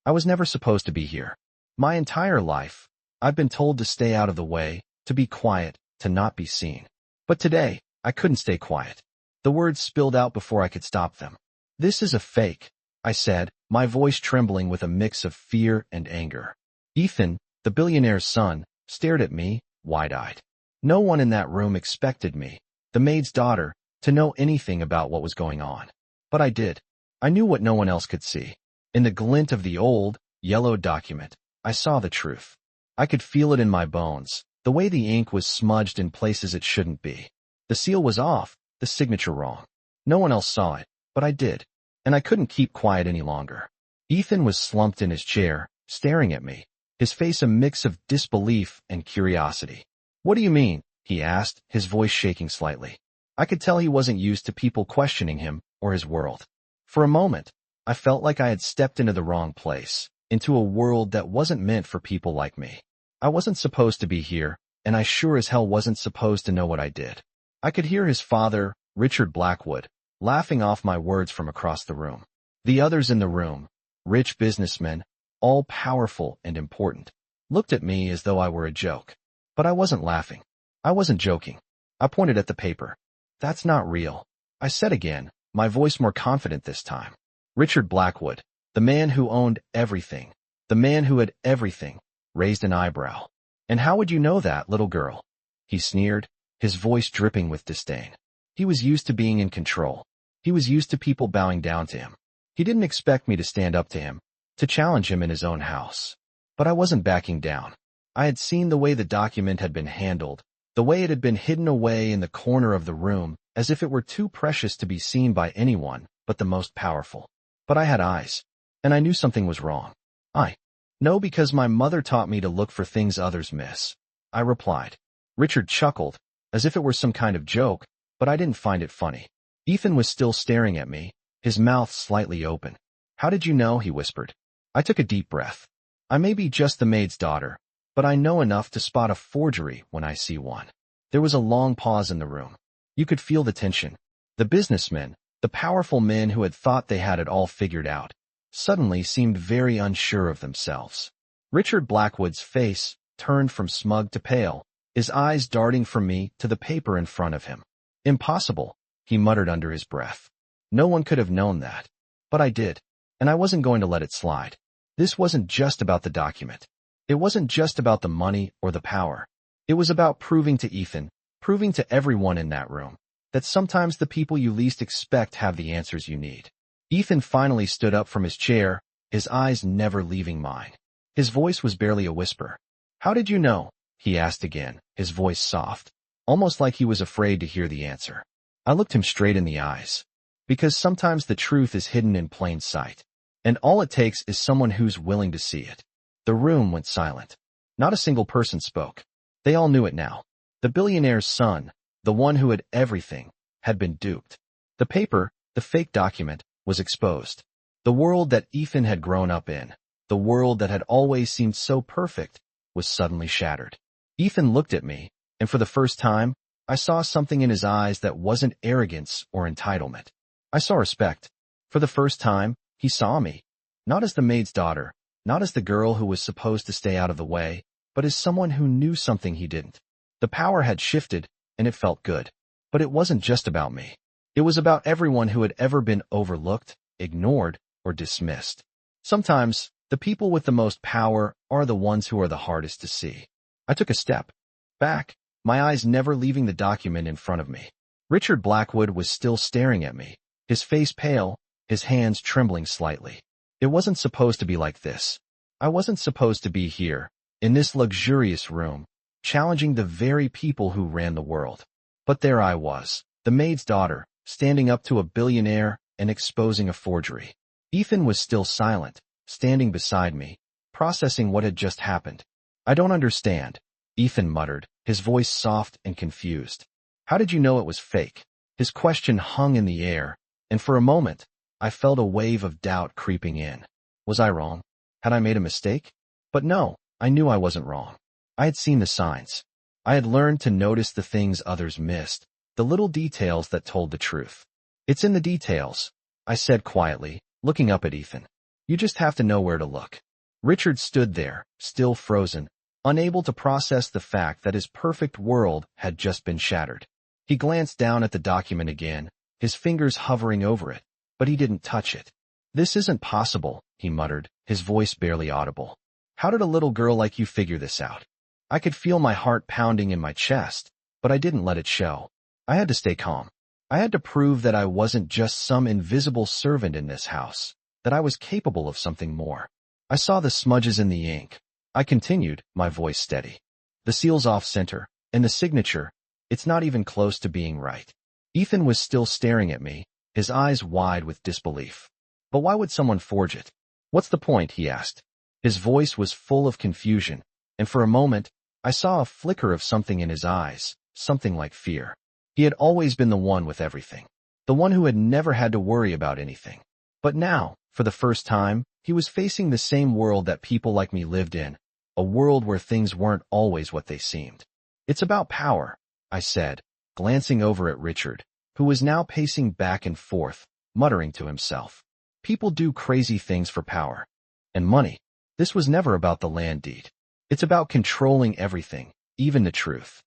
I was never supposed to be here. My entire life, I've been told to stay out of the way, to be quiet, to not be seen. But today, I couldn't stay quiet. The words spilled out before I could stop them. This is a fake, I said, my voice trembling with a mix of fear and anger. Ethan, the billionaire's son, stared at me, wide-eyed. No one in that room expected me, the maid's daughter, to know anything about what was going on. But I did. I knew what no one else could see. In the glint of the old, yellow document, I saw the truth. I could feel it in my bones, the way the ink was smudged in places it shouldn't be. The seal was off, the signature wrong. No one else saw it, but I did. And I couldn't keep quiet any longer. Ethan was slumped in his chair, staring at me, his face a mix of disbelief and curiosity. What do you mean? He asked, his voice shaking slightly. I could tell he wasn't used to people questioning him or his world. For a moment, I felt like I had stepped into the wrong place, into a world that wasn't meant for people like me. I wasn't supposed to be here, and I sure as hell wasn't supposed to know what I did. I could hear his father, Richard Blackwood, laughing off my words from across the room. The others in the room, rich businessmen, all powerful and important, looked at me as though I were a joke. But I wasn't laughing. I wasn't joking. I pointed at the paper. That's not real, I said again, my voice more confident this time. Richard Blackwood, the man who owned everything, the man who had everything, raised an eyebrow. And how would you know that, little girl? He sneered, his voice dripping with disdain. He was used to being in control. He was used to people bowing down to him. He didn't expect me to stand up to him, to challenge him in his own house. But I wasn't backing down. I had seen the way the document had been handled, the way it had been hidden away in the corner of the room, as if it were too precious to be seen by anyone but the most powerful. But I had eyes, and I knew something was wrong. I know because my mother taught me to look for things others miss, I replied. Richard chuckled, as if it were some kind of joke, but I didn't find it funny. Ethan was still staring at me, his mouth slightly open. How did you know? He whispered. I took a deep breath. I may be just the maid's daughter, but I know enough to spot a forgery when I see one. There was a long pause in the room. You could feel the tension. The businessmen, the powerful men who had thought they had it all figured out, suddenly seemed very unsure of themselves. Richard Blackwood's face turned from smug to pale, his eyes darting from me to the paper in front of him. Impossible, he muttered under his breath. No one could have known that. But I did, and I wasn't going to let it slide. This wasn't just about the document. It wasn't just about the money or the power. It was about proving to Ethan, proving to everyone in that room, that sometimes the people you least expect have the answers you need. Ethan finally stood up from his chair, his eyes never leaving mine. His voice was barely a whisper. How did you know? He asked again, his voice soft, almost like he was afraid to hear the answer. I looked him straight in the eyes. Because sometimes the truth is hidden in plain sight, and all it takes is someone who's willing to see it. The room went silent. Not a single person spoke. They all knew it now. The billionaire's son, the one who had everything, had been duped. The paper, the fake document, was exposed. The world that Ethan had grown up in, the world that had always seemed so perfect, was suddenly shattered. Ethan looked at me, and for the first time, I saw something in his eyes that wasn't arrogance or entitlement. I saw respect. For the first time, he saw me, not as the maid's daughter, not as the girl who was supposed to stay out of the way, but as someone who knew something he didn't. The power had shifted, and it felt good. But it wasn't just about me. It was about everyone who had ever been overlooked, ignored, or dismissed. Sometimes, the people with the most power are the ones who are the hardest to see. I took a step back, my eyes never leaving the document in front of me. Richard Blackwood was still staring at me, his face pale, his hands trembling slightly. It wasn't supposed to be like this. I wasn't supposed to be here, in this luxurious room, challenging the very people who ran the world. But there I was, the maid's daughter, standing up to a billionaire and exposing a forgery. Ethan was still silent, standing beside me, processing what had just happened. I don't understand, Ethan muttered, his voice soft and confused. How did you know it was fake? His question hung in the air, and for a moment, I felt a wave of doubt creeping in. Was I wrong? Had I made a mistake? But no, I knew I wasn't wrong. I had seen the signs. I had learned to notice the things others missed, the little details that told the truth. It's in the details, I said quietly, looking up at Ethan. You just have to know where to look. Richard stood there, still frozen, unable to process the fact that his perfect world had just been shattered. He glanced down at the document again, his fingers hovering over it, but he didn't touch it. This isn't possible, he muttered, his voice barely audible. How did a little girl like you figure this out? I could feel my heart pounding in my chest, but I didn't let it show. I had to stay calm. I had to prove that I wasn't just some invisible servant in this house, that I was capable of something more. I saw the smudges in the ink. I continued, my voice steady. The seal's off center, and the signature, it's not even close to being right. Ethan was still staring at me, his eyes wide with disbelief. But why would someone forge it? What's the point? He asked. His voice was full of confusion, and for a moment, I saw a flicker of something in his eyes, something like fear. He had always been the one with everything, the one who had never had to worry about anything. But now, for the first time, he was facing the same world that people like me lived in, a world where things weren't always what they seemed. It's about power, I said, glancing over at Richard, who was now pacing back and forth, muttering to himself. People do crazy things for power. And money. This was never about the land deed. It's about controlling everything, even the truth.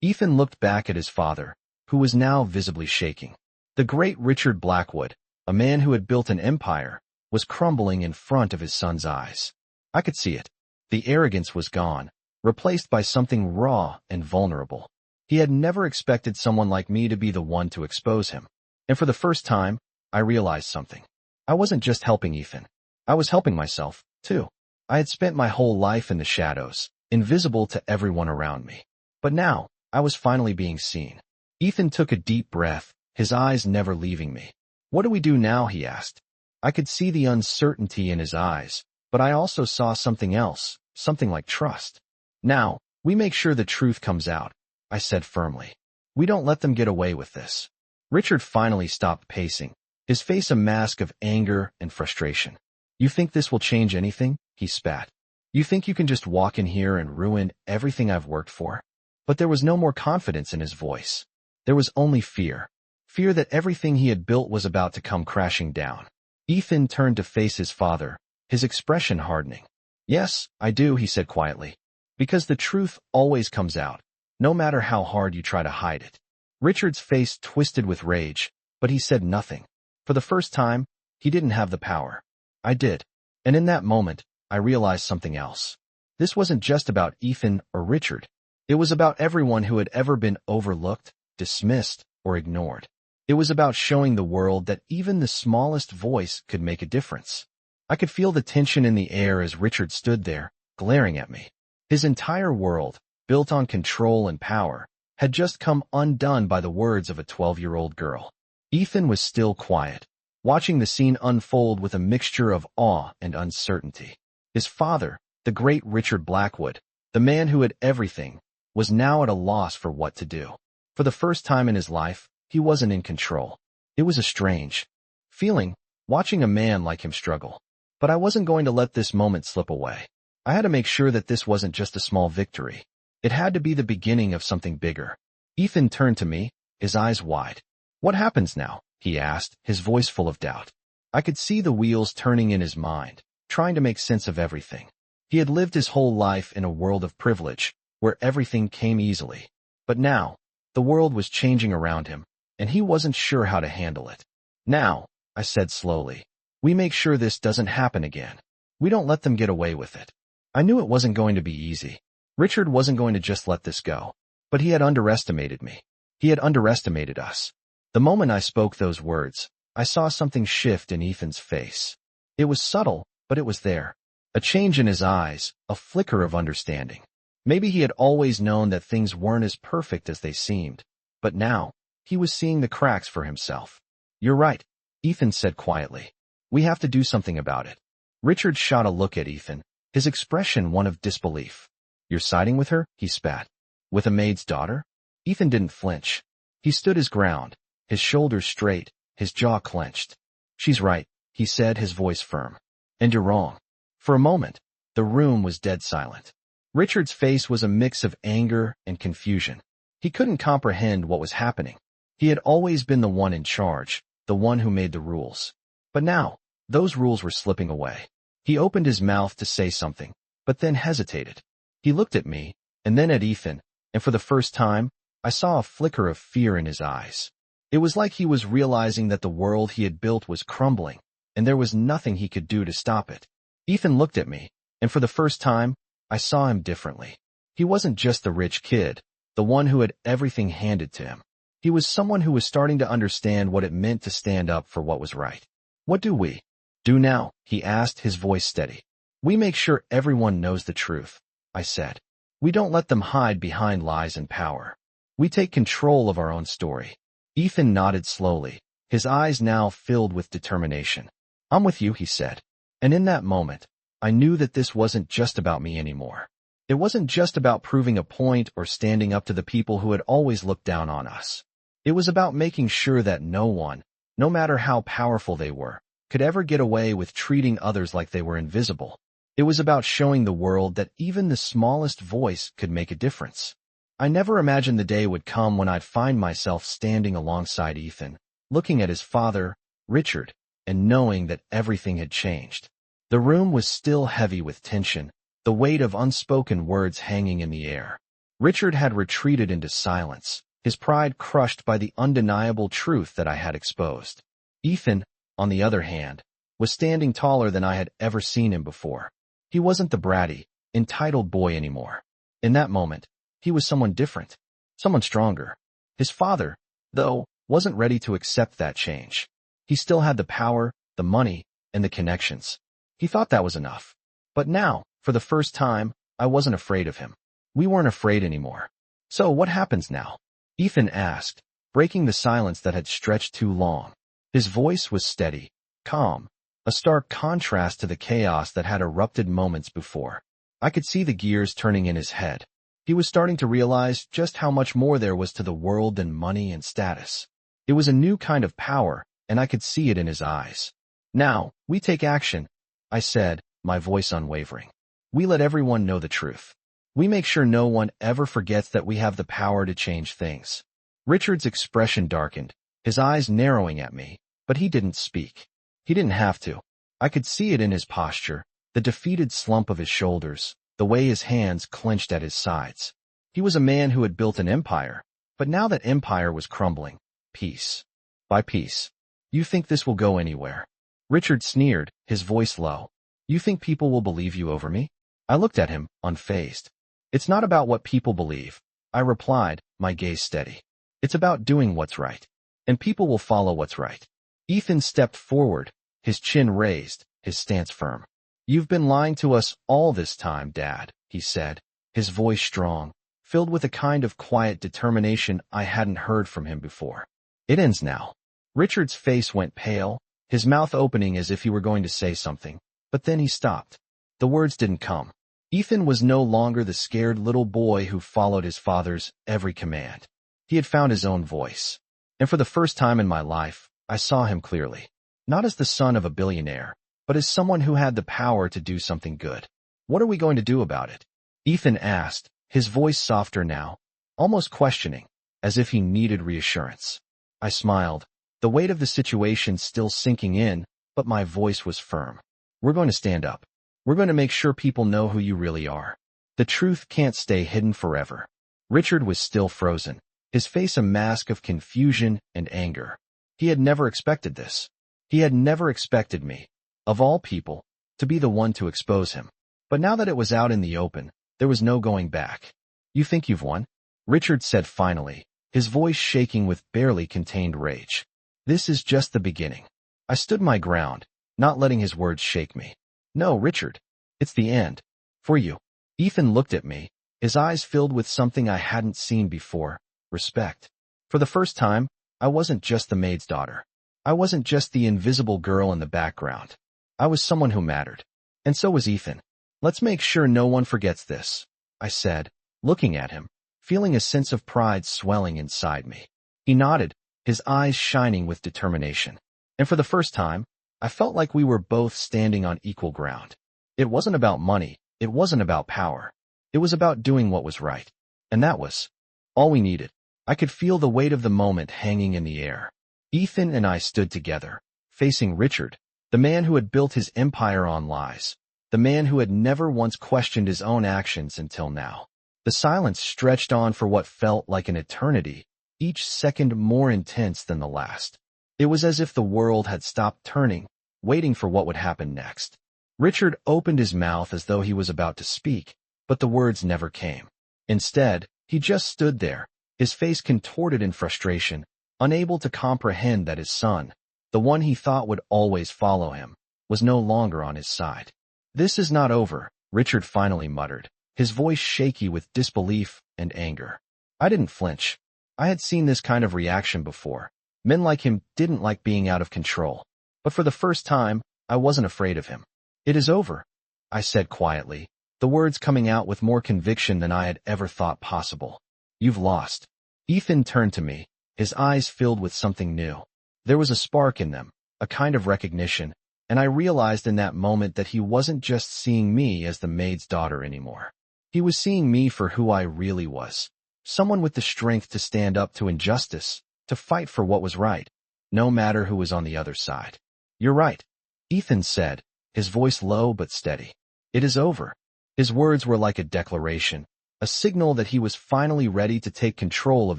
Ethan looked back at his father, who was now visibly shaking. The great Richard Blackwood, a man who had built an empire, was crumbling in front of his son's eyes. I could see it. The arrogance was gone, replaced by something raw and vulnerable. He had never expected someone like me to be the one to expose him. And for the first time, I realized something. I wasn't just helping Ethan. I was helping myself, too. I had spent my whole life in the shadows, invisible to everyone around me. But now, I was finally being seen. Ethan took a deep breath, his eyes never leaving me. What do we do now? He asked. I could see the uncertainty in his eyes, but I also saw something else, something like trust. Now, we make sure the truth comes out, I said firmly. We don't let them get away with this. Richard finally stopped pacing, his face a mask of anger and frustration. You think this will change anything? He spat. You think you can just walk in here and ruin everything I've worked for? But there was no more confidence in his voice. There was only fear. Fear that everything he had built was about to come crashing down. Ethan turned to face his father, his expression hardening. Yes, I do, he said quietly. Because the truth always comes out, no matter how hard you try to hide it. Richard's face twisted with rage, but he said nothing. For the first time, he didn't have the power. I did. And in that moment, I realized something else. This wasn't just about Ethan or Richard. It was about everyone who had ever been overlooked, dismissed, or ignored. It was about showing the world that even the smallest voice could make a difference. I could feel the tension in the air as Richard stood there, glaring at me. His entire world, built on control and power, had just come undone by the words of a 12-year-old girl. Ethan was still quiet, watching the scene unfold with a mixture of awe and uncertainty. His father, the great Richard Blackwood, the man who had everything, was now at a loss for what to do. For the first time in his life, he wasn't in control. It was a strange feeling, watching a man like him struggle. But I wasn't going to let this moment slip away. I had to make sure that this wasn't just a small victory. It had to be the beginning of something bigger. Ethan turned to me, his eyes wide. What happens now? He asked, his voice full of doubt. I could see the wheels turning in his mind, trying to make sense of everything. He had lived his whole life in a world of privilege, where everything came easily. But now, the world was changing around him, and he wasn't sure how to handle it. Now, I said slowly, we make sure this doesn't happen again. We don't let them get away with it. I knew it wasn't going to be easy. Richard wasn't going to just let this go. But he had underestimated me. He had underestimated us. The moment I spoke those words, I saw something shift in Ethan's face. It was subtle, but it was there. A change in his eyes, a flicker of understanding. Maybe he had always known that things weren't as perfect as they seemed. But now, he was seeing the cracks for himself. You're right, Ethan said quietly. We have to do something about it. Richard shot a look at Ethan, his expression one of disbelief. You're siding with her? He spat. With a maid's daughter? Ethan didn't flinch. He stood his ground, his shoulders straight, his jaw clenched. She's right, he said, his voice firm. And you're wrong. For a moment, the room was dead silent. Richard's face was a mix of anger and confusion. He couldn't comprehend what was happening. He had always been the one in charge, the one who made the rules. But now, those rules were slipping away. He opened his mouth to say something, but then hesitated. He looked at me, and then at Ethan, and for the first time, I saw a flicker of fear in his eyes. It was like he was realizing that the world he had built was crumbling, and there was nothing he could do to stop it. Ethan looked at me, and for the first time, I saw him differently. He wasn't just the rich kid, the one who had everything handed to him. He was someone who was starting to understand what it meant to stand up for what was right. "What do we do now?" he asked, his voice steady. "We make sure everyone knows the truth," I said. "We don't let them hide behind lies and power. We take control of our own story." Ethan nodded slowly, his eyes now filled with determination. "I'm with you," he said. And in that moment, I knew that this wasn't just about me anymore. It wasn't just about proving a point or standing up to the people who had always looked down on us. It was about making sure that no one, no matter how powerful they were, could ever get away with treating others like they were invisible. It was about showing the world that even the smallest voice could make a difference. I never imagined the day would come when I'd find myself standing alongside Ethan, looking at his father, Richard, and knowing that everything had changed. The room was still heavy with tension, the weight of unspoken words hanging in the air. Richard had retreated into silence, his pride crushed by the undeniable truth that I had exposed. Ethan, on the other hand, was standing taller than I had ever seen him before. He wasn't the bratty, entitled boy anymore. In that moment, he was someone different, someone stronger. His father, though, wasn't ready to accept that change. He still had the power, the money, and the connections. He thought that was enough. But now, for the first time, I wasn't afraid of him. We weren't afraid anymore. "So what happens now?" Ethan asked, breaking the silence that had stretched too long. His voice was steady, calm, a stark contrast to the chaos that had erupted moments before. I could see the gears turning in his head. He was starting to realize just how much more there was to the world than money and status. It was a new kind of power, and I could see it in his eyes. "Now, we take action," I said, my voice unwavering. "We let everyone know the truth. We make sure no one ever forgets that we have the power to change things." Richard's expression darkened, his eyes narrowing at me, but he didn't speak. He didn't have to. I could see it in his posture, the defeated slump of his shoulders, the way his hands clenched at his sides. He was a man who had built an empire, but now that empire was crumbling, piece by piece. "You think this will go anywhere?" Richard sneered, his voice low. "You think people will believe you over me?" I looked at him, unfazed. "It's not about what people believe," I replied, my gaze steady. "It's about doing what's right. And people will follow what's right." Ethan stepped forward, his chin raised, his stance firm. "You've been lying to us all this time, Dad," he said, his voice strong, filled with a kind of quiet determination I hadn't heard from him before. "It ends now." Richard's face went pale, his mouth opening as if he were going to say something, but then he stopped. The words didn't come. Ethan was no longer the scared little boy who followed his father's every command. He had found his own voice. And for the first time in my life, I saw him clearly. Not as the son of a billionaire, but as someone who had the power to do something good. "What are we going to do about it?" Ethan asked, his voice softer now, almost questioning, as if he needed reassurance. I smiled, the weight of the situation still sinking in, but my voice was firm. "We're going to stand up. We're going to make sure people know who you really are. The truth can't stay hidden forever." Richard was still frozen, his face a mask of confusion and anger. He had never expected this. He had never expected me, of all people, to be the one to expose him. But now that it was out in the open, there was no going back. "You think you've won?" Richard said finally, his voice shaking with barely contained rage. "This is just the beginning." I stood my ground, not letting his words shake me. "No, Richard. It's the end. For you." Ethan looked at me, his eyes filled with something I hadn't seen before, respect. For the first time, I wasn't just the maid's daughter. I wasn't just the invisible girl in the background. I was someone who mattered. And so was Ethan. "Let's make sure no one forgets this," I said, looking at him, feeling a sense of pride swelling inside me. He nodded, his eyes shining with determination. And for the first time, I felt like we were both standing on equal ground. It wasn't about money, it wasn't about power. It was about doing what was right. And that was all we needed. I could feel the weight of the moment hanging in the air. Ethan and I stood together, facing Richard, The man who had built his empire on lies. The man who had never once questioned his own actions until now. The silence stretched on for what felt like an eternity, each second more intense than the last. It was as if the world had stopped turning, waiting for what would happen next. Richard opened his mouth as though he was about to speak, but the words never came. Instead, he just stood there, his face contorted in frustration, unable to comprehend that his son, the one he thought would always follow him, was no longer on his side. "This is not over," Richard finally muttered, his voice shaky with disbelief and anger. I didn't flinch. I had seen this kind of reaction before. Men like him didn't like being out of control. But for the first time, I wasn't afraid of him. "It is over," I said quietly, the words coming out with more conviction than I had ever thought possible. "You've lost." Ethan turned to me, his eyes filled with something new. There was a spark in them, a kind of recognition, and I realized in that moment that he wasn't just seeing me as the maid's daughter anymore. He was seeing me for who I really was. Someone with the strength to stand up to injustice, to fight for what was right, no matter who was on the other side. "You're right," Ethan said, his voice low but steady. "It is over." His words were like a declaration, a signal that he was finally ready to take control of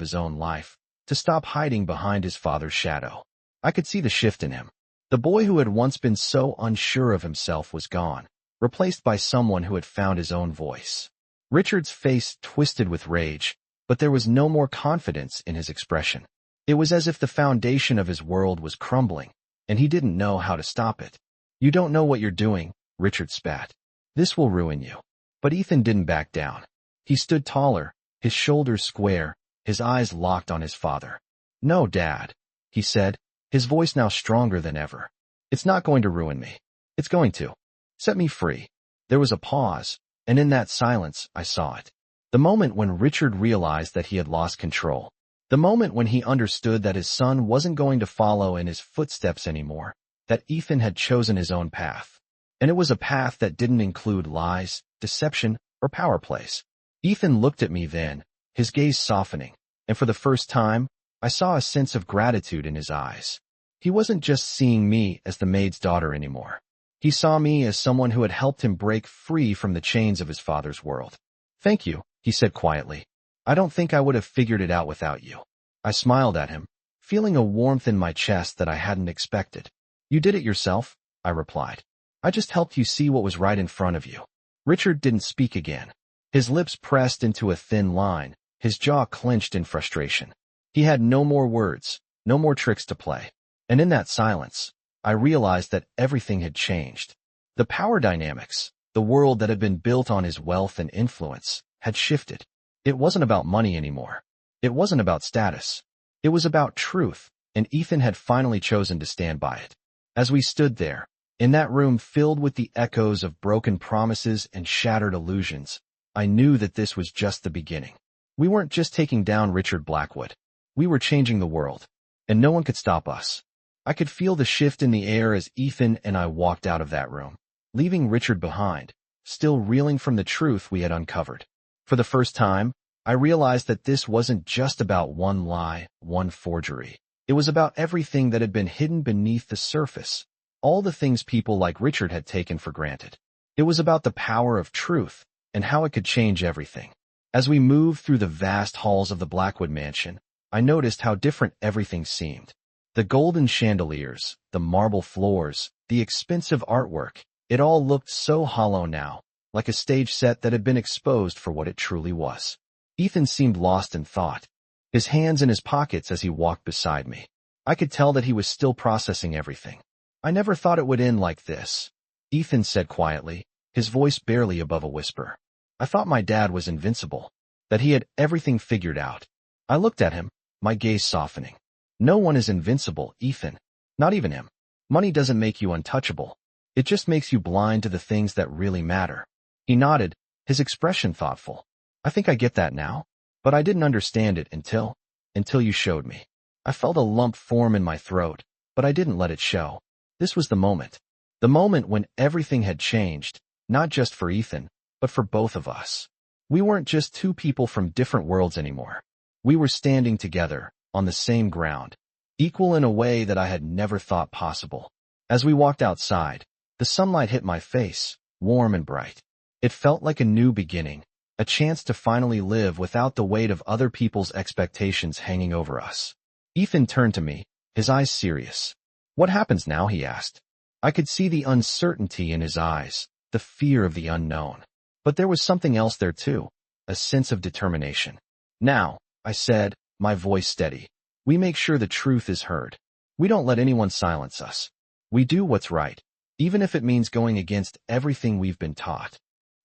his own life, to stop hiding behind his father's shadow. I could see the shift in him. The boy who had once been so unsure of himself was gone, replaced by someone who had found his own voice. Richard's face twisted with rage, but there was no more confidence in his expression. It was as if the foundation of his world was crumbling, and he didn't know how to stop it. "You don't know what you're doing," Richard spat. "This will ruin you." But Ethan didn't back down. He stood taller, his shoulders square, his eyes locked on his father. "No, Dad," he said, his voice now stronger than ever. "It's not going to ruin me. It's going to set me free." There was a pause, and in that silence I saw it. The moment when Richard realized that he had lost control. The moment when he understood that his son wasn't going to follow in his footsteps anymore, that Ethan had chosen his own path. And it was a path that didn't include lies, deception, or power plays. Ethan looked at me then, his gaze softening, and for the first time, I saw a sense of gratitude in his eyes. He wasn't just seeing me as the maid's daughter anymore. He saw me as someone who had helped him break free from the chains of his father's world. "Thank you," he said quietly. "I don't think I would have figured it out without you." I smiled at him, feeling a warmth in my chest that I hadn't expected. "You did it yourself," I replied. "I just helped you see what was right in front of you." Richard didn't speak again. His lips pressed into a thin line, his jaw clenched in frustration. He had no more words, no more tricks to play. And in that silence, I realized that everything had changed. The power dynamics, the world that had been built on his wealth and influence, had shifted. It wasn't about money anymore. It wasn't about status. It was about truth, and Ethan had finally chosen to stand by it. As we stood there, in that room filled with the echoes of broken promises and shattered illusions, I knew that this was just the beginning. We weren't just taking down Richard Blackwood. We were changing the world, and no one could stop us. I could feel the shift in the air as Ethan and I walked out of that room, leaving Richard behind, still reeling from the truth we had uncovered. For the first time, I realized that this wasn't just about one lie, one forgery. It was about everything that had been hidden beneath the surface, all the things people like Richard had taken for granted. It was about the power of truth and how it could change everything. As we moved through the vast halls of the Blackwood mansion, I noticed how different everything seemed. The golden chandeliers, the marble floors, the expensive artwork, it all looked so hollow now, like a stage set that had been exposed for what it truly was. Ethan seemed lost in thought, his hands in his pockets as he walked beside me. I could tell that he was still processing everything. "I never thought it would end like this," Ethan said quietly, his voice barely above a whisper. "I thought my dad was invincible, that he had everything figured out." I looked at him, my gaze softening. "No one is invincible, Ethan. Not even him. Money doesn't make you untouchable. It just makes you blind to the things that really matter." He nodded, his expression thoughtful. "I think I get that now, but I didn't understand it until you showed me." I felt a lump form in my throat, but I didn't let it show. This was the moment when everything had changed, not just for Ethan, but for both of us. We weren't just two people from different worlds anymore. We were standing together, on the same ground, equal in a way that I had never thought possible. As we walked outside, the sunlight hit my face, warm and bright. It felt like a new beginning, a chance to finally live without the weight of other people's expectations hanging over us. Ethan turned to me, his eyes serious. "What happens now?" he asked. I could see the uncertainty in his eyes, the fear of the unknown. But there was something else there too, a sense of determination. "Now," I said, my voice steady, "we make sure the truth is heard. We don't let anyone silence us. We do what's right, even if it means going against everything we've been taught."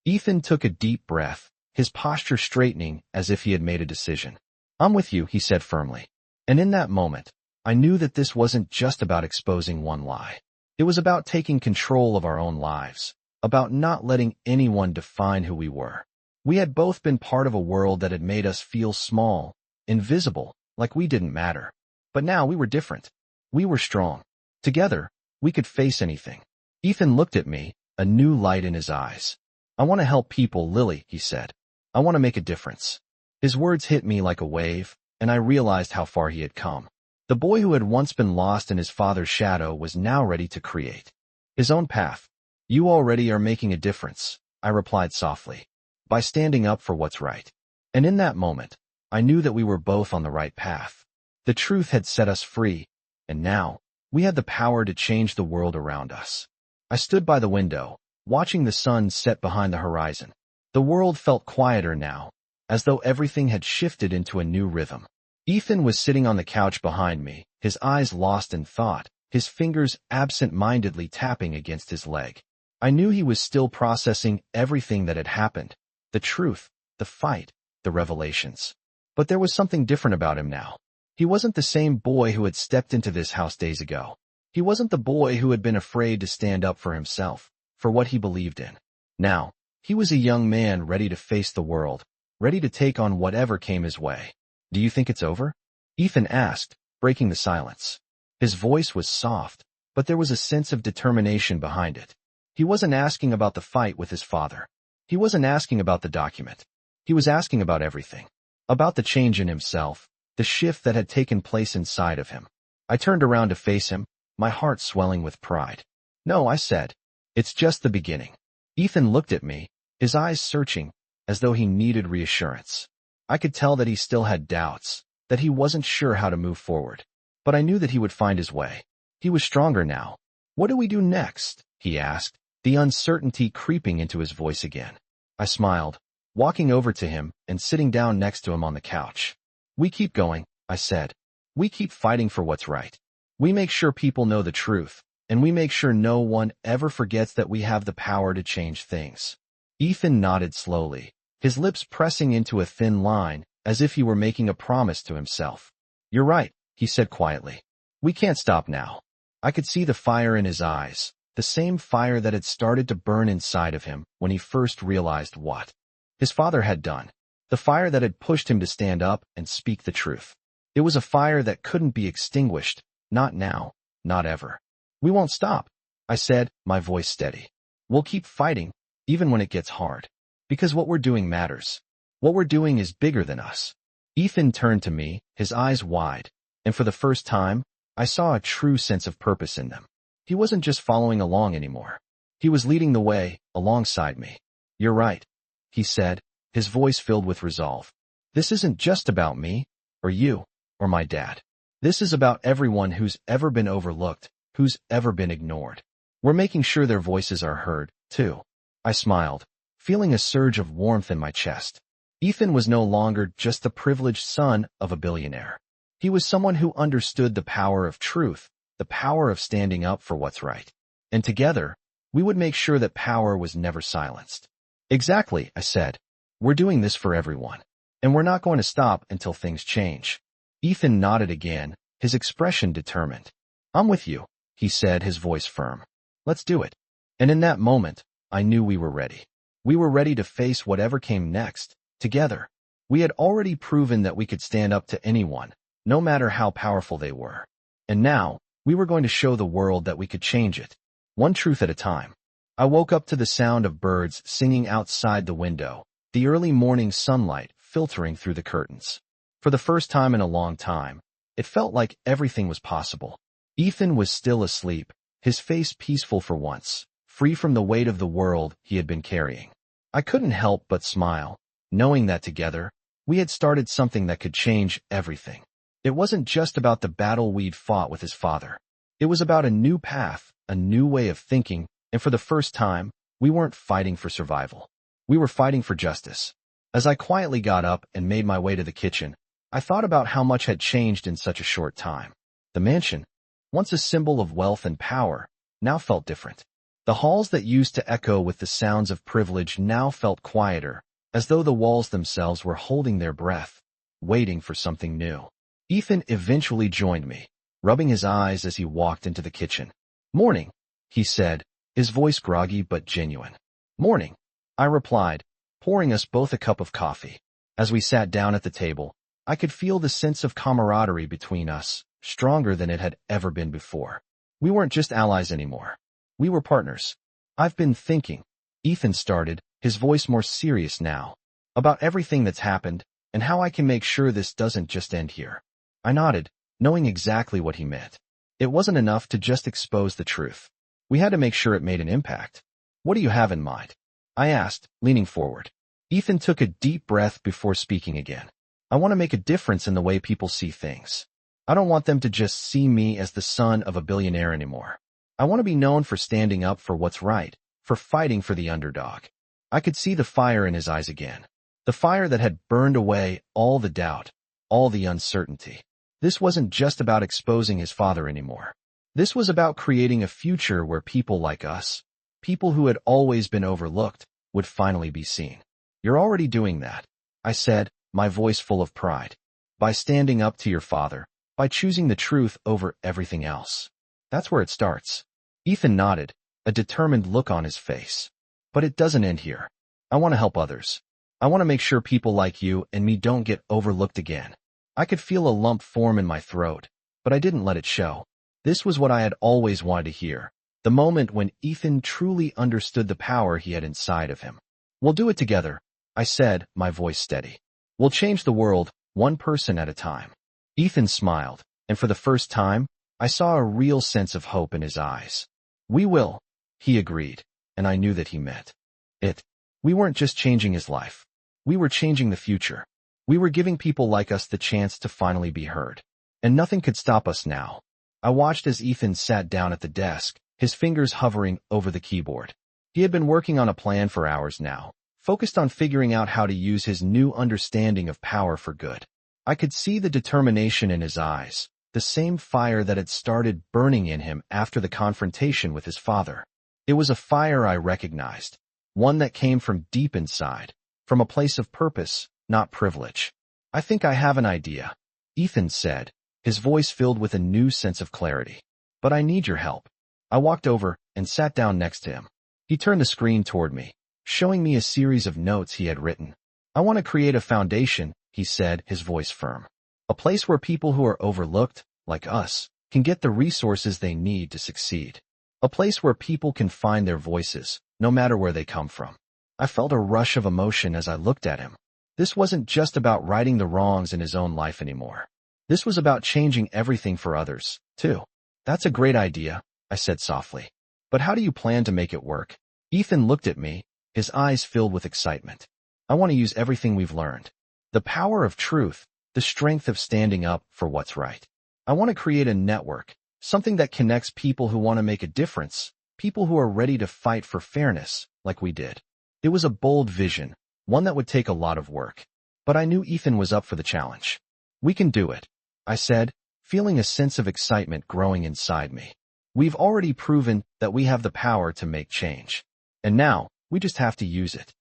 Ethan took a deep breath, his posture straightening as if he had made a decision. "I'm with you," he said firmly. And in that moment, I knew that this wasn't just about exposing one lie. It was about taking control of our own lives, about not letting anyone define who we were. We had both been part of a world that had made us feel small, invisible, like we didn't matter. But now we were different. We were strong. Together, we could face anything. Ethan looked at me, a new light in his eyes. "I want to help people, Lily," he said. "I want to make a difference." His words hit me like a wave, and I realized how far he had come. The boy who had once been lost in his father's shadow was now ready to create his own path. "You already are making a difference," I replied softly, "by standing up for what's right." And in that moment, I knew that we were both on the right path. The truth had set us free, and now, we had the power to change the world around us. I stood by the window, watching the sun set behind the horizon. The world felt quieter now, as though everything had shifted into a new rhythm. Ethan was sitting on the couch behind me, his eyes lost in thought, his fingers absent-mindedly tapping against his leg. I knew he was still processing everything that had happened, the truth, the fight, the revelations. But there was something different about him now. He wasn't the same boy who had stepped into this house days ago. He wasn't the boy who had been afraid to stand up for himself, for what he believed in. Now, he was a young man ready to face the world, ready to take on whatever came his way. "Do you think it's over?" Ethan asked, breaking the silence. His voice was soft, but there was a sense of determination behind it. He wasn't asking about the fight with his father. He wasn't asking about the document. He was asking about everything. About the change in himself, the shift that had taken place inside of him. I turned around to face him, my heart swelling with pride. "No," I said. "It's just the beginning." Ethan looked at me, his eyes searching, as though he needed reassurance. I could tell that he still had doubts, that he wasn't sure how to move forward. But I knew that he would find his way. He was stronger now. "What do we do next?" he asked, the uncertainty creeping into his voice again. I smiled, walking over to him and sitting down next to him on the couch. "We keep going," I said. "We keep fighting for what's right. We make sure people know the truth, and we make sure no one ever forgets that we have the power to change things." Ethan nodded slowly, his lips pressing into a thin line, as if he were making a promise to himself. "You're right," he said quietly. "We can't stop now." I could see the fire in his eyes, the same fire that had started to burn inside of him when he first realized what his father had done. The fire that had pushed him to stand up and speak the truth. It was a fire that couldn't be extinguished, not now, not ever. "We won't stop," I said, my voice steady. "We'll keep fighting, even when it gets hard. Because what we're doing matters. What we're doing is bigger than us." Ethan turned to me, his eyes wide, and for the first time, I saw a true sense of purpose in them. He wasn't just following along anymore. He was leading the way, alongside me. "You're right," he said, his voice filled with resolve. "This isn't just about me, or you, or my dad. This is about everyone who's ever been overlooked, who's ever been ignored. We're making sure their voices are heard, too." I smiled, feeling a surge of warmth in my chest. Ethan was no longer just the privileged son of a billionaire. He was someone who understood the power of truth, the power of standing up for what's right. And together, we would make sure that power was never silenced. "Exactly," I said. "We're doing this for everyone. And we're not going to stop until things change." Ethan nodded again, his expression determined. "I'm with you," he said, his voice firm. "Let's do it." And in that moment, I knew we were ready. We were ready to face whatever came next, together. We had already proven that we could stand up to anyone, no matter how powerful they were. And now, we were going to show the world that we could change it, one truth at a time. I woke up to the sound of birds singing outside the window, the early morning sunlight filtering through the curtains. For the first time in a long time, it felt like everything was possible. Ethan was still asleep, his face peaceful for once, free from the weight of the world he had been carrying. I couldn't help but smile, knowing that together, we had started something that could change everything. It wasn't just about the battle we'd fought with his father. It was about a new path, a new way of thinking, and for the first time, we weren't fighting for survival. We were fighting for justice. As I quietly got up and made my way to the kitchen, I thought about how much had changed in such a short time. The mansion, once a symbol of wealth and power, now felt different. The halls that used to echo with the sounds of privilege now felt quieter, as though the walls themselves were holding their breath, waiting for something new. Ethan eventually joined me, rubbing his eyes as he walked into the kitchen. "Morning," he said, his voice groggy but genuine. "Morning," I replied, pouring us both a cup of coffee. As we sat down at the table, I could feel the sense of camaraderie between us, stronger than it had ever been before. We weren't just allies anymore. We were partners. "I've been thinking," Ethan started, his voice more serious now, "about everything that's happened and how I can make sure this doesn't just end here." I nodded, knowing exactly what he meant. It wasn't enough to just expose the truth. We had to make sure it made an impact. "What do you have in mind?" I asked, leaning forward. Ethan took a deep breath before speaking again. "I want to make a difference in the way people see things. I don't want them to just see me as the son of a billionaire anymore. I want to be known for standing up for what's right, for fighting for the underdog." I could see the fire in his eyes again. The fire that had burned away all the doubt, all the uncertainty. This wasn't just about exposing his father anymore. This was about creating a future where people like us, people who had always been overlooked, would finally be seen. "You're already doing that," I said, my voice full of pride. "By standing up to your father, by choosing the truth over everything else. That's where it starts." Ethan nodded, a determined look on his face. "But it doesn't end here. I want to help others. I want to make sure people like you and me don't get overlooked again." I could feel a lump form in my throat, but I didn't let it show. This was what I had always wanted to hear, the moment when Ethan truly understood the power he had inside of him. "We'll do it together," I said, my voice steady. "We'll change the world, one person at a time." Ethan smiled, and for the first time, I saw a real sense of hope in his eyes. "We will," he agreed, and I knew that he meant it. We weren't just changing his life. We were changing the future. We were giving people like us the chance to finally be heard. And nothing could stop us now. I watched as Ethan sat down at the desk, his fingers hovering over the keyboard. He had been working on a plan for hours now, focused on figuring out how to use his new understanding of power for good. I could see the determination in his eyes, the same fire that had started burning in him after the confrontation with his father. It was a fire I recognized, one that came from deep inside, from a place of purpose, not privilege. "I think I have an idea," Ethan said, his voice filled with a new sense of clarity. "But I need your help." I walked over and sat down next to him. He turned the screen toward me, showing me a series of notes he had written. "I want to create a foundation," he said, his voice firm. "A place where people who are overlooked, like us, can get the resources they need to succeed. A place where people can find their voices, no matter where they come from." I felt a rush of emotion as I looked at him. This wasn't just about righting the wrongs in his own life anymore. This was about changing everything for others, too. "That's a great idea," I said softly. "But how do you plan to make it work?" Ethan looked at me, his eyes filled with excitement. "I want to use everything we've learned. The power of truth, the strength of standing up for what's right. I want to create a network, something that connects people who want to make a difference, people who are ready to fight for fairness, like we did." It was a bold vision, one that would take a lot of work. But I knew Ethan was up for the challenge. "We can do it," I said, feeling a sense of excitement growing inside me. "We've already proven that we have the power to make change. And now, we just have to use it."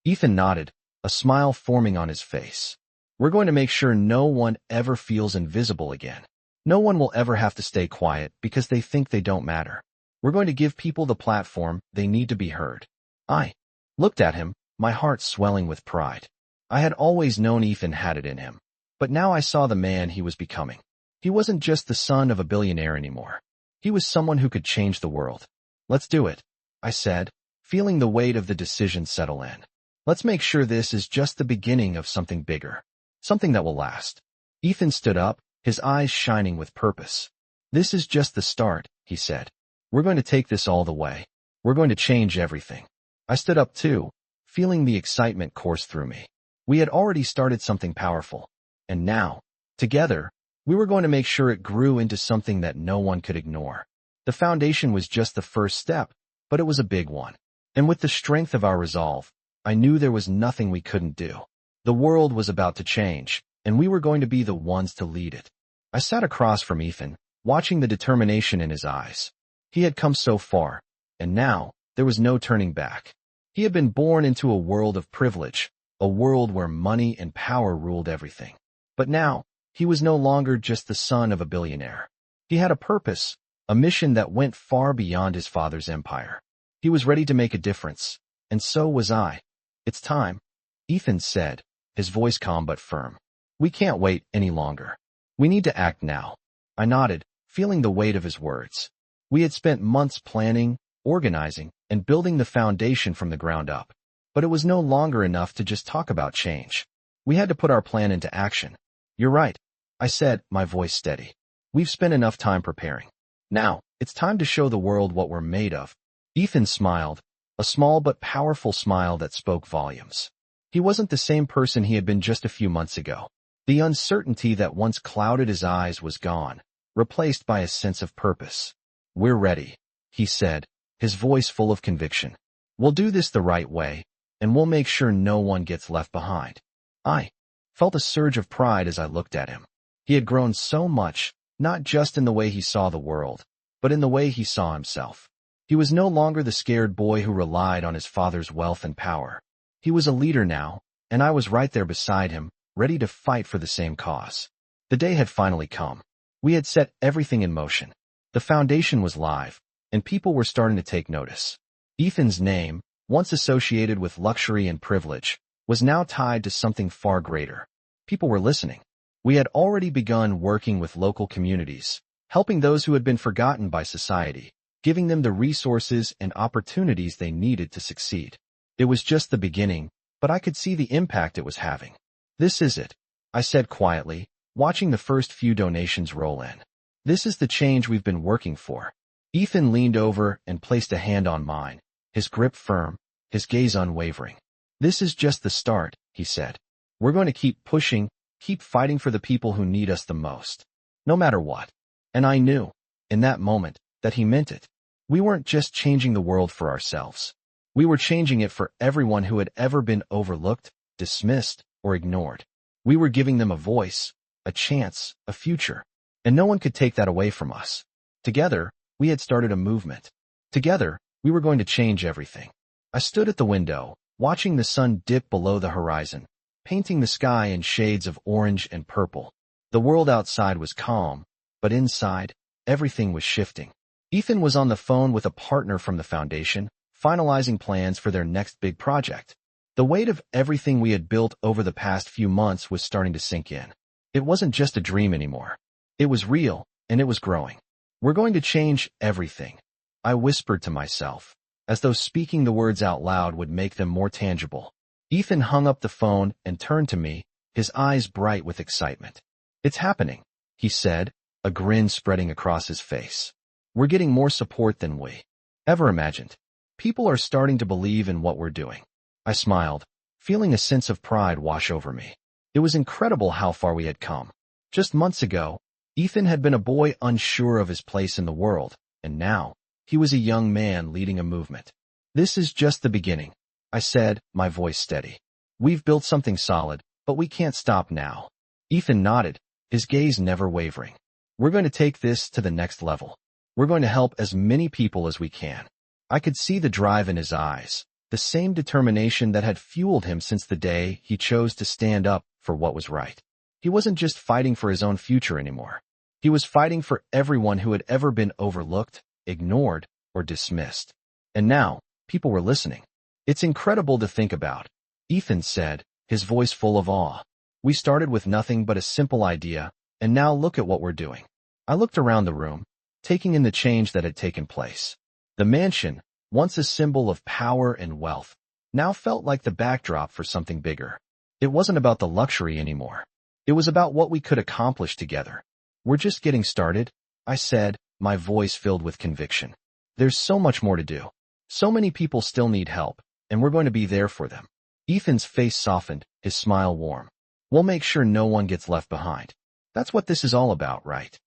Ethan nodded, a smile forming on his face. "We're going to make sure no one ever feels invisible again. No one will ever have to stay quiet because they think they don't matter. We're going to give people the platform they need to be heard." I looked at him, my heart swelling with pride. I had always known Ethan had it in him, but now I saw the man he was becoming. He wasn't just the son of a billionaire anymore. He was someone who could change the world. "Let's do it," I said, feeling the weight of the decision settle in. "Let's make sure this is just the beginning of something bigger, something that will last." Ethan stood up, his eyes shining with purpose. "This is just the start," he said. We're going to take this all the way. We're going to change everything. I stood up too, feeling the excitement course through me. We had already started something powerful. And now, together, we were going to make sure it grew into something that no one could ignore. The foundation was just the first step, but it was a big one. And with the strength of our resolve, I knew there was nothing we couldn't do. The world was about to change, and we were going to be the ones to lead it. I sat across from Ethan, watching the determination in his eyes. He had come so far, and now there was no turning back. He had been born into a world of privilege, a world where money and power ruled everything. But now, he was no longer just the son of a billionaire. He had a purpose, a mission that went far beyond his father's empire. He was ready to make a difference, and so was I. It's time, Ethan said, his voice calm but firm. We can't wait any longer. We need to act now. I nodded, feeling the weight of his words. We had spent months planning, organizing, and building the foundation from the ground up. But it was no longer enough to just talk about change. We had to put our plan into action. You're right, I said, my voice steady. We've spent enough time preparing. Now, it's time to show the world what we're made of. Ethan smiled, a small but powerful smile that spoke volumes. He wasn't the same person he had been just a few months ago. The uncertainty that once clouded his eyes was gone, replaced by a sense of purpose. We're ready, he said, his voice full of conviction. We'll do this the right way, and we'll make sure no one gets left behind. I felt a surge of pride as I looked at him. He had grown so much, not just in the way he saw the world, but in the way he saw himself. He was no longer the scared boy who relied on his father's wealth and power. He was a leader now, and I was right there beside him, ready to fight for the same cause. The day had finally come. We had set everything in motion. The foundation was live, and people were starting to take notice. Ethan's name, once associated with luxury and privilege, was now tied to something far greater. People were listening. We had already begun working with local communities, helping those who had been forgotten by society, giving them the resources and opportunities they needed to succeed. It was just the beginning, but I could see the impact it was having. This is it, I said quietly, watching the first few donations roll in. This is the change we've been working for. Ethan leaned over and placed a hand on mine, his grip firm, his gaze unwavering. This is just the start, he said. We're going to keep pushing, keep fighting for the people who need us the most. No matter what. And I knew, in that moment, that he meant it. We weren't just changing the world for ourselves. We were changing it for everyone who had ever been overlooked, dismissed, or ignored. We were giving them a voice, a chance, a future. And no one could take that away from us. Together, we had started a movement. Together, we were going to change everything. I stood at the window, watching the sun dip below the horizon, painting the sky in shades of orange and purple. The world outside was calm, but inside, everything was shifting. Ethan was on the phone with a partner from the foundation, finalizing plans for their next big project. The weight of everything we had built over the past few months was starting to sink in. It wasn't just a dream anymore. It was real, and it was growing. We're going to change everything, I whispered to myself, as though speaking the words out loud would make them more tangible. Ethan hung up the phone and turned to me, his eyes bright with excitement. It's happening, he said, a grin spreading across his face. We're getting more support than we ever imagined. People are starting to believe in what we're doing. I smiled, feeling a sense of pride wash over me. It was incredible how far we had come. Just months ago, Ethan had been a boy unsure of his place in the world, and now, he was a young man leading a movement. This is just the beginning, I said, my voice steady. We've built something solid, but we can't stop now. Ethan nodded, his gaze never wavering. We're going to take this to the next level. We're going to help as many people as we can. I could see the drive in his eyes, the same determination that had fueled him since the day he chose to stand up for what was right. He wasn't just fighting for his own future anymore. He was fighting for everyone who had ever been overlooked, ignored, or dismissed. And now, people were listening. It's incredible to think about, Ethan said, his voice full of awe. We started with nothing but a simple idea, and now look at what we're doing. I looked around the room, taking in the change that had taken place. The mansion, once a symbol of power and wealth, now felt like the backdrop for something bigger. It wasn't about the luxury anymore. It was about what we could accomplish together. We're just getting started, I said, my voice filled with conviction. There's so much more to do. So many people still need help, and we're going to be there for them. Ethan's face softened, his smile warm. We'll make sure no one gets left behind. That's what this is all about, right?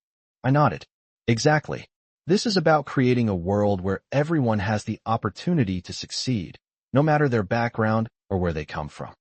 I nodded. Exactly. This is about creating a world where everyone has the opportunity to succeed, no matter their background or where they come from.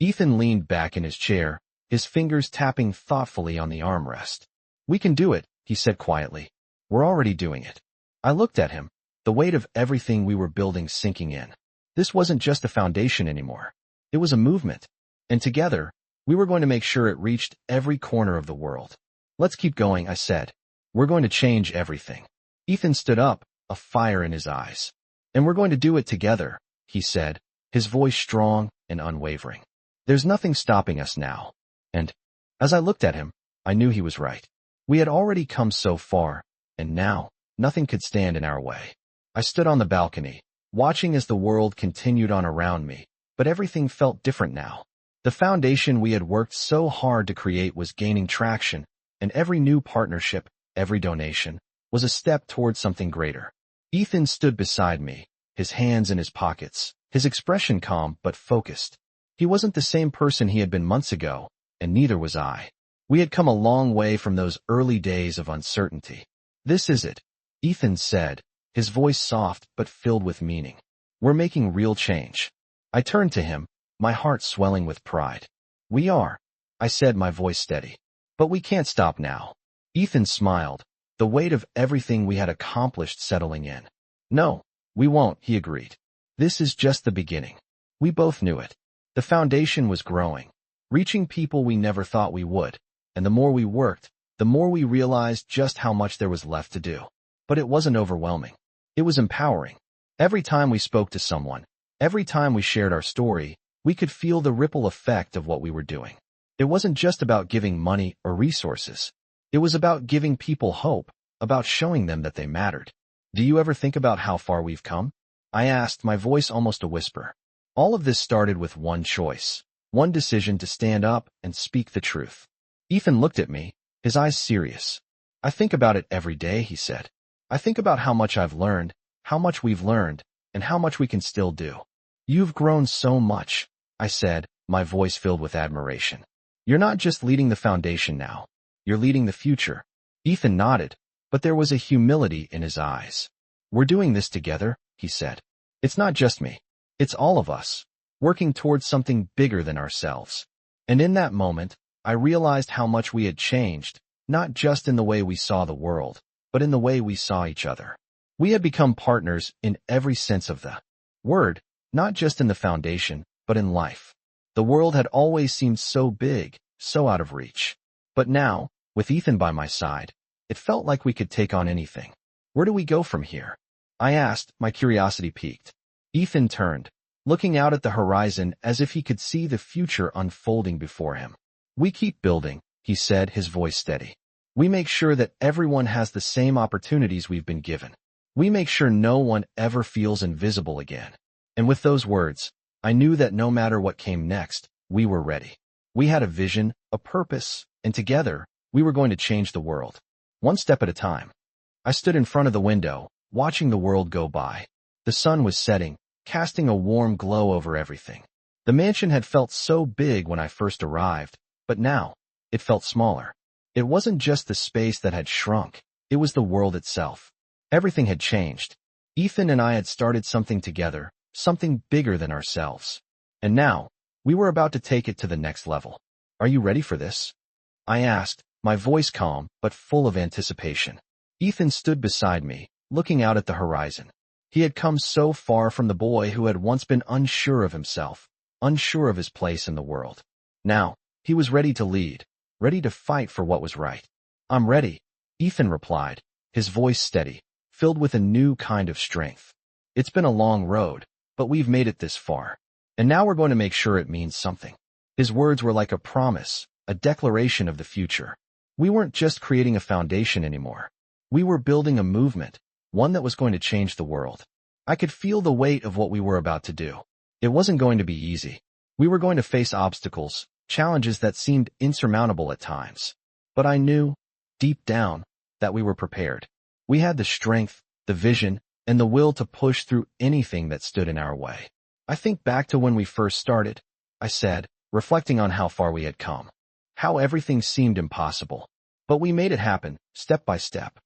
Ethan leaned back in his chair, his fingers tapping thoughtfully on the armrest. We can do it, he said quietly. We're already doing it. I looked at him, the weight of everything we were building sinking in. This wasn't just a foundation anymore. It was a movement. And together, we were going to make sure it reached every corner of the world. Let's keep going, I said. We're going to change everything. Ethan stood up, a fire in his eyes. And we're going to do it together, he said, his voice strong and unwavering. There's nothing stopping us now. And, as I looked at him, I knew he was right. We had already come so far, and now, nothing could stand in our way. I stood on the balcony, watching as the world continued on around me, but everything felt different now. The foundation we had worked so hard to create was gaining traction, and every new partnership, every donation, was a step towards something greater. Ethan stood beside me, his hands in his pockets, his expression calm but focused. He wasn't the same person he had been months ago, and neither was I. We had come a long way from those early days of uncertainty. This is it, Ethan said, his voice soft but filled with meaning. We're making real change. I turned to him, my heart swelling with pride. We are, I said, my voice steady. But we can't stop now. Ethan smiled, the weight of everything we had accomplished settling in. No, we won't, he agreed. This is just the beginning. We both knew it. The foundation was growing, reaching people we never thought we would, and the more we worked, the more we realized just how much there was left to do. But it wasn't overwhelming. It was empowering. Every time we spoke to someone, every time we shared our story, we could feel the ripple effect of what we were doing. It wasn't just about giving money or resources. It was about giving people hope, about showing them that they mattered. Do you ever think about how far we've come? I asked, my voice almost a whisper. All of this started with one choice, one decision to stand up and speak the truth. Ethan looked at me, his eyes serious. I think about it every day, he said. I think about how much I've learned, how much we've learned, and how much we can still do. You've grown so much, I said, my voice filled with admiration. You're not just leading the foundation now. You're leading the future. Ethan nodded, but there was a humility in his eyes. We're doing this together, he said. It's not just me. It's all of us, working towards something bigger than ourselves. And in that moment, I realized how much we had changed, not just in the way we saw the world, but in the way we saw each other. We had become partners in every sense of the word, not just in the foundation, but in life. The world had always seemed so big, so out of reach. But now, with Ethan by my side, it felt like we could take on anything. Where do we go from here? I asked, my curiosity piqued. Ethan turned, looking out at the horizon as if he could see the future unfolding before him. We keep building, he said, his voice steady. We make sure that everyone has the same opportunities we've been given. We make sure no one ever feels invisible again. And with those words, I knew that no matter what came next, we were ready. We had a vision, a purpose, and together, we were going to change the world. One step at a time. I stood in front of the window, watching the world go by. The sun was setting, casting a warm glow over everything. The mansion had felt so big when I first arrived, but now, it felt smaller. It wasn't just the space that had shrunk, it was the world itself. Everything had changed. Ethan and I had started something together, something bigger than ourselves. And now, we were about to take it to the next level. Are you ready for this? I asked, my voice calm but full of anticipation. Ethan stood beside me, looking out at the horizon. He had come so far from the boy who had once been unsure of himself, unsure of his place in the world. Now, he was ready to lead, ready to fight for what was right. I'm ready, Ethan replied, his voice steady, filled with a new kind of strength. It's been a long road, but we've made it this far. And now we're going to make sure it means something. His words were like a promise, a declaration of the future. We weren't just creating a foundation anymore. We were building a movement, one that was going to change the world. I could feel the weight of what we were about to do. It wasn't going to be easy. We were going to face obstacles, challenges that seemed insurmountable at times. But I knew, deep down, that we were prepared. We had the strength, the vision, and the will to push through anything that stood in our way. I think back to when we first started, I said, reflecting on how far we had come. How everything seemed impossible. But we made it happen, step by step.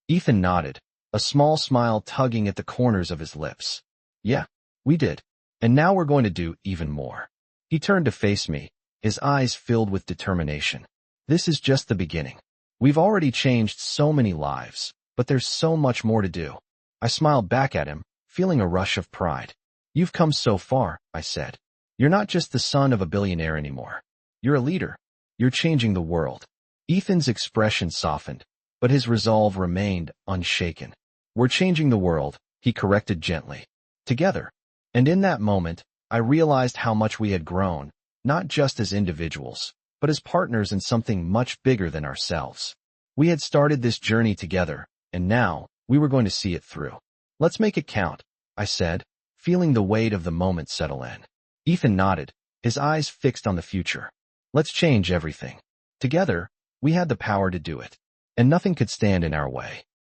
Ethan nodded, a small smile tugging at the corners of his lips. Yeah, we did. And now we're going to do even more. He turned to face me, his eyes filled with determination. This is just the beginning. We've already changed so many lives, but there's so much more to do. I smiled back at him, feeling a rush of pride. You've come so far, I said. You're not just the son of a billionaire anymore. You're a leader. You're changing the world. Ethan's expression softened, but his resolve remained unshaken. We're changing the world, he corrected gently. Together. And in that moment, I realized how much we had grown, not just as individuals, but as partners in something much bigger than ourselves. We had started this journey together, and now, we were going to see it through. Let's make it count, I said, feeling the weight of the moment settle in. Ethan nodded, his eyes fixed on the future. Let's change everything. Together, we had the power to do it, and nothing could stand in our way.